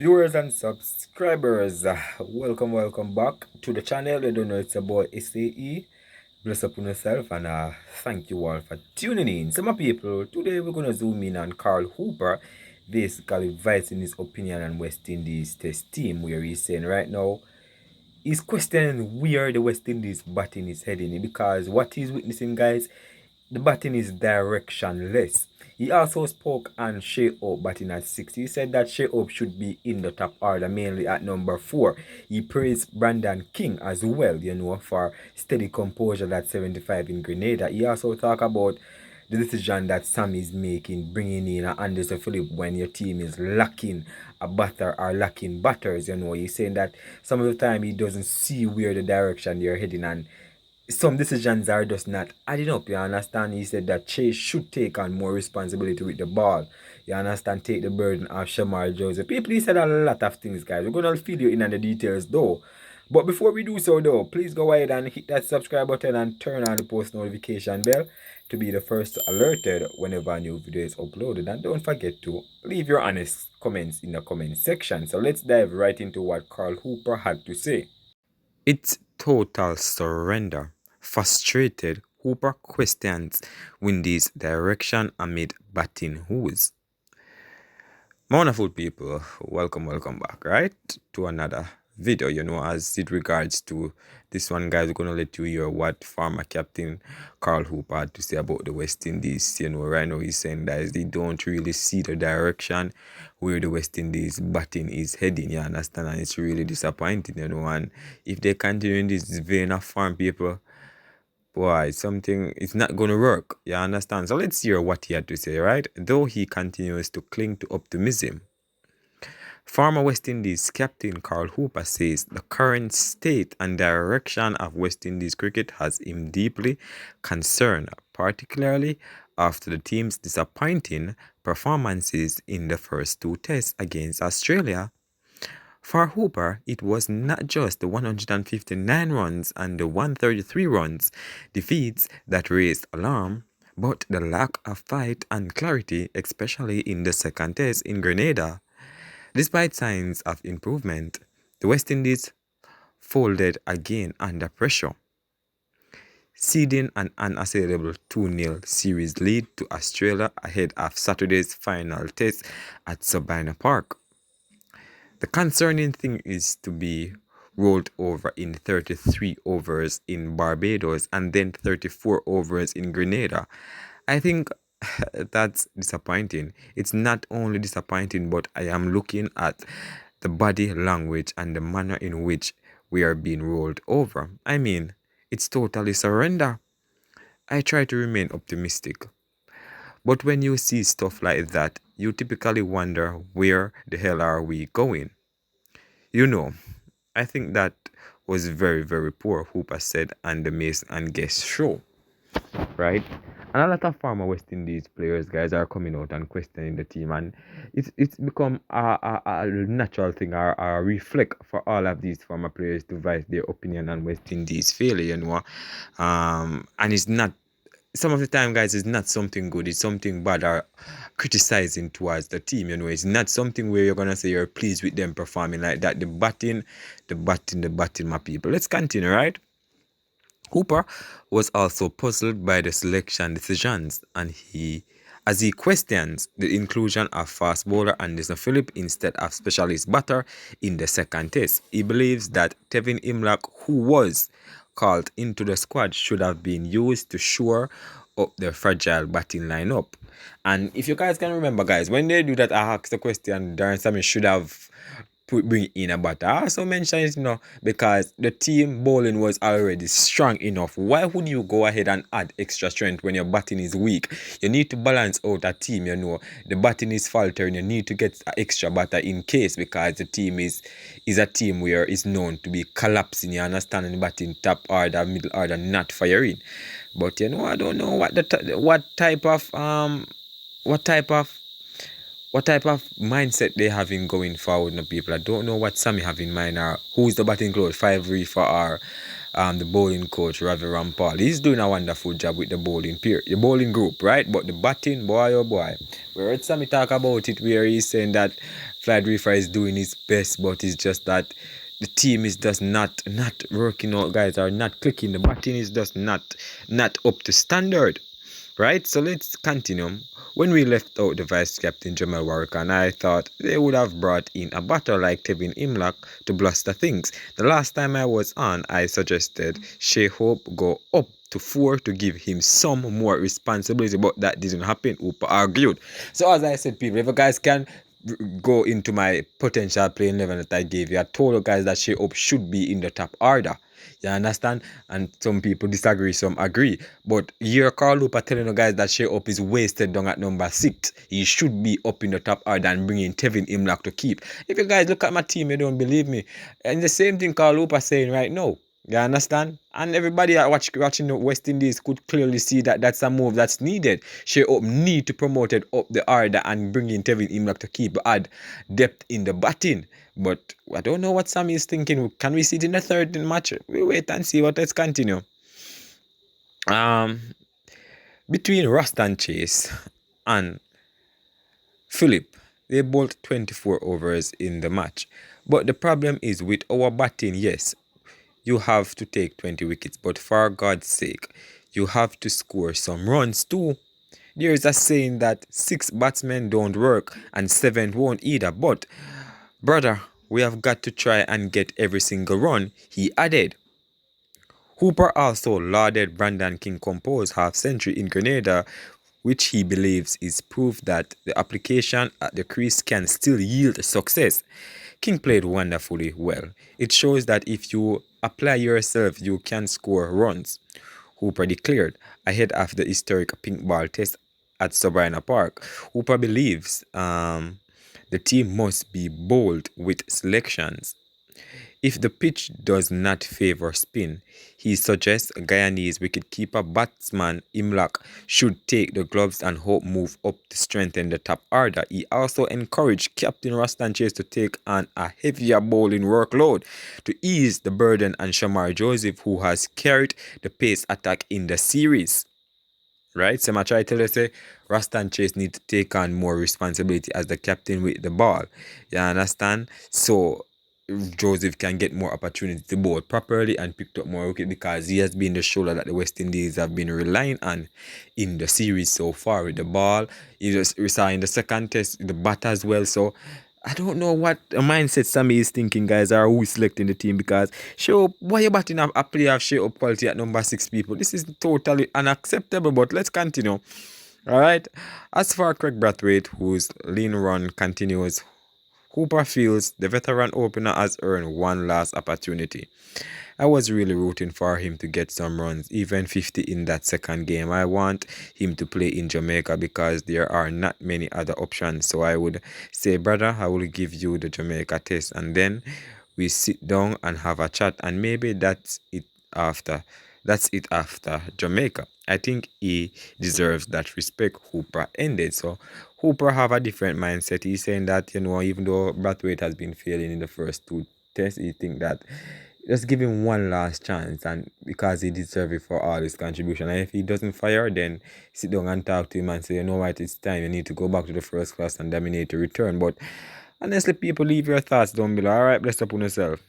Viewers and subscribers, welcome back to the channel. You don't know it's about SAE. Bless up on yourself and thank you all for tuning in. Some people, today we're gonna zoom in on Carl Hooper, basically voicing his opinion on West Indies test team, where he's saying right now he's questioning where the West Indies batting is heading because what he's witnessing, guys, the batting is directionless. He also spoke on Shea Hope batting at 6. He said that Shea Hope should be in the top order, mainly at number 4. He praised Brandon King as well, for steady composure at 75 in Grenada. He also talked about the decision that Sam is making, bringing in Anderson Phillip when your team is lacking a batter or lacking batters. He's saying that some of the time he doesn't see where the direction you're heading, and some decisions are just not adding up. You understand? He said that Chase should take on more responsibility with the ball. You understand? Take the burden off Shamar Joseph. People, he said a lot of things, guys. We're going to feed you in on the details, though. But before we do so, though, please go ahead and hit that subscribe button and turn on the post notification bell to be the first alerted whenever a new video is uploaded. And don't forget to leave your honest comments in the comment section. So let's dive right into what Carl Hooper had to say. It's total surrender. Frustrated, Hooper questions Windy's direction amid batting woes. Wonderful people, welcome back, right? To another video, as it regards to this one, guys, we're gonna let you hear what former captain Carl Hooper had to say about the West Indies. Right now he's saying that they don't really see the direction where the West Indies batting is heading, you understand? And it's really disappointing, and if they continue in this vein of farm, people, boy, something it's not gonna work, you understand? So let's hear what he had to say, right? Though he continues to cling to optimism, former West Indies captain Carl Hooper says the current state and direction of West Indies cricket has him deeply concerned, particularly after the team's disappointing performances in the first 2 tests against Australia. For Hooper, it was not just the 159 runs and the 133 runs defeats that raised alarm, but the lack of fight and clarity, especially in the second test in Grenada. Despite signs of improvement, the West Indies folded again under pressure, ceding an unassailable 2-0 series lead to Australia ahead of Saturday's final test at Sabina Park. The concerning thing is to be rolled over in 33 overs in Barbados and then 34 overs in Grenada. I think that's disappointing. It's not only disappointing, but I am looking at the body language and the manner in which we are being rolled over. I mean, it's totally surrender. I try to remain optimistic. But when you see stuff like that, you typically wonder, where the hell are we going? I think that was very, very poor, Hooper said on the Mason and Guest show, right? And a lot of former West Indies players, guys, are coming out and questioning the team, and it's become a natural thing, or a reflect for all of these former players to voice their opinion on West Indies failure, and it's not, some of the time, guys, it's not something good, it's something bad or criticizing towards the team. It's not something where you're gonna say you're pleased with them performing like that. The batting, my people. Let's continue, right? Hooper was also puzzled by the selection decisions, and as he questions the inclusion of fast bowler Anderson Phillip instead of specialist batter in the second test. He believes that Tevin Imlach, who was called into the squad, should have been used to shore up the fragile batting lineup. And if you guys can remember, guys, when they do that, I asked the question, Darren Sammy should have bring in a batter. I also mentioned it, because the team bowling was already strong enough. Why would you go ahead and add extra strength when your batting is weak? You need to balance out a team, The batting is faltering. You need to get an extra batter in case, because the team is a team where it's known to be collapsing, you understand, and the batting top order, middle order, not firing. But I don't know what type of mindset they having going forward, people. I don't know what Sammy have in mind, or who's the batting coach, 5 Reefer, or the bowling coach, Ravi Rampal. He's doing a wonderful job with the bowling group, right? But the batting, boy, oh boy. We heard Sammy talk about it, where he's saying that Clyde Reefer is doing his best, but it's just that the team is just not working out, guys, are not clicking. The batting is just not up to standard. Right, so let's continue. When we left out the vice captain Jamal Warwick, and I thought they would have brought in a batter like Tevin Imlach to bluster things. The last time I was on, I suggested Shea Hope go up to 4 to give him some more responsibility, but that didn't happen. Upa argued. So as I said, people, if you guys can go into my potential playing 11 that I gave you, I told you guys that Shea Hope should be in the top order. You understand? And some people disagree, some agree. But here Carl Looper telling you guys that Shea Up is wasted down at number 6. He should be up in the top order and bringing Tevin Imlach to keep. If you guys look at my team, you don't believe me. And the same thing Carl Looper saying right now. You understand? And everybody watching the West Indies could clearly see that that's a move that's needed. Shea Up need to promote it up the order and bring in Tevin Imlach to keep add depth in the batting. But I don't know what Sammy is thinking. Can we see it in the third match? We wait and see. But let's continue. Between Ruston Chase and Philip, they bowled 24 overs in the match. But the problem is with our batting, yes, you have to take 20 wickets. But for God's sake, you have to score some runs too. There is a saying that 6 batsmen don't work and 7 won't either. But, brother, we have got to try and get every single run, he added. Hooper also lauded Brandon King Compose's half-century in Grenada, which he believes is proof that the application at the crease can still yield success. King played wonderfully well. It shows that if you apply yourself, you can score runs, Hooper declared ahead of the historic pink ball test at Sabrina Park. Hooper believes the team must be bold with selections. If the pitch does not favor spin, he suggests Guyanese wicketkeeper batsman Imlach should take the gloves and Hope move up to strengthen the top order. He also encouraged Captain Ruston Chase to take on a heavier bowling workload to ease the burden on Shamar Joseph, who has carried the pace attack in the series. Right? So I try to tell you, say, Ruston Chase need to take on more responsibility as the captain with the ball. You understand? So Joseph can get more opportunity to bowl properly and pick up more wicket because he has been the shoulder that the West Indies have been relying on in the series so far with the ball. We saw in the second test the bat as well. So I don't know what mindset Sammy is thinking, guys, or who is selecting the team because why you batting a player of Shea Up quality at number 6 people? This is totally unacceptable, but let's continue. Alright. As for Craig Brathwaite, whose lean run continues, Hooper feels the veteran opener has earned one last opportunity. I was really rooting for him to get some runs, even 50 in that second game. I want him to play in Jamaica because there are not many other options. So I would say, brother, I will give you the Jamaica test and then we sit down and have a chat and maybe that's it after. That's it after Jamaica. I think he deserves that respect. Hooper ended. So Hooper have a different mindset. He's saying that, even though Brathwaite has been failing in the first 2 tests, he think that just give him one last chance and because he deserves it for all his contribution. And if he doesn't fire, then sit down and talk to him and say, you know what, it's time. You need to go back to the first class and dominate to return. But honestly, people, leave your thoughts down below. Alright, bless up on yourself.